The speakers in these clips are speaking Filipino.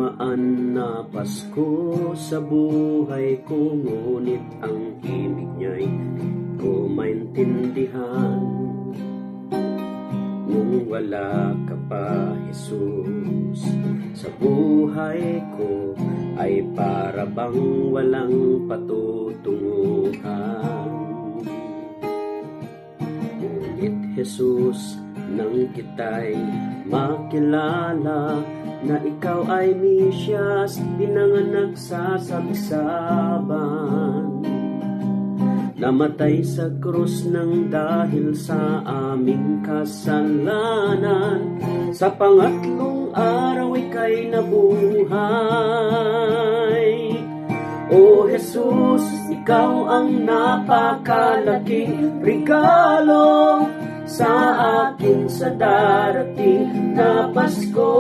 dumaan na Pasko sa buhay ko, ngunit ang ibig niya'y ko maintindihan. Nung wala ka pa, Jesus, sa buhay ko ay para bang walang patutunguhan. Ngunit Jesus, nang kita'y makilala na ikaw ay Mesiyas, pinanganak sa sabsaban, namatay sa krus ng dahil sa aming kasalanan, sa pangatlong araw ika'y nabuhay. O Jesus, ikaw ang napakalaking regalo sa akin sa darating na Pasko.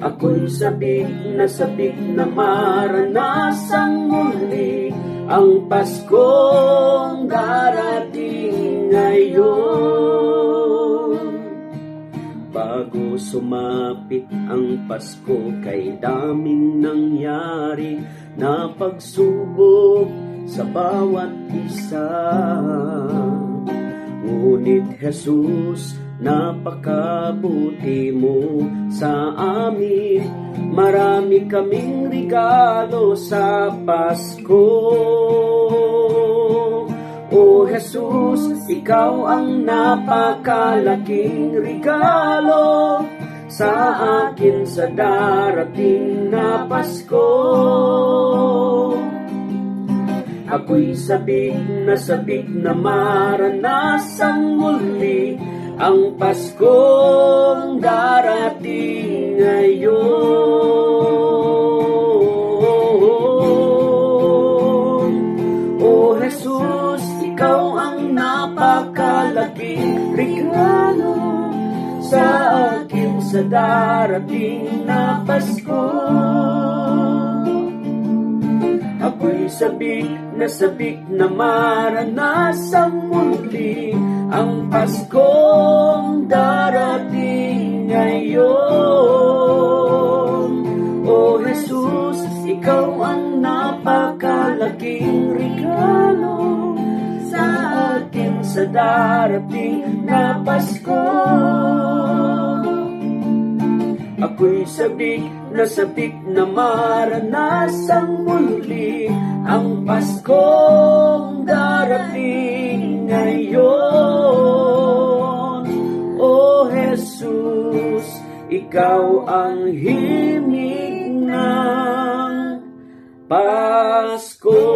Ako'y sabik na maranasang muli ang Paskong darating ngayon. Bago sumapit ang Pasko, kay daming nangyari na pagsubok sa bawat isa. Ngunit Jesus, napakabuti mo sa amin, marami kaming regalo sa Pasko. O Jesus, ikaw ang napakalaking regalo sa akin sa darating na Pasko. Ako'y sabik na maranasang muli ang Paskong darating ngayon. O Jesus, ikaw ang napakalaking regalo sa akin sa darating na Pasko. Ako'y sabik na maranasang muli ang Paskong darating ngayon. O Jesus, ikaw ang napakalaking regalo sa akin sa darating na Pasko. Ako'y sabik na maranasang muli ang Paskong darating ngayon. O Jesus, ikaw ang himig ng Pasko.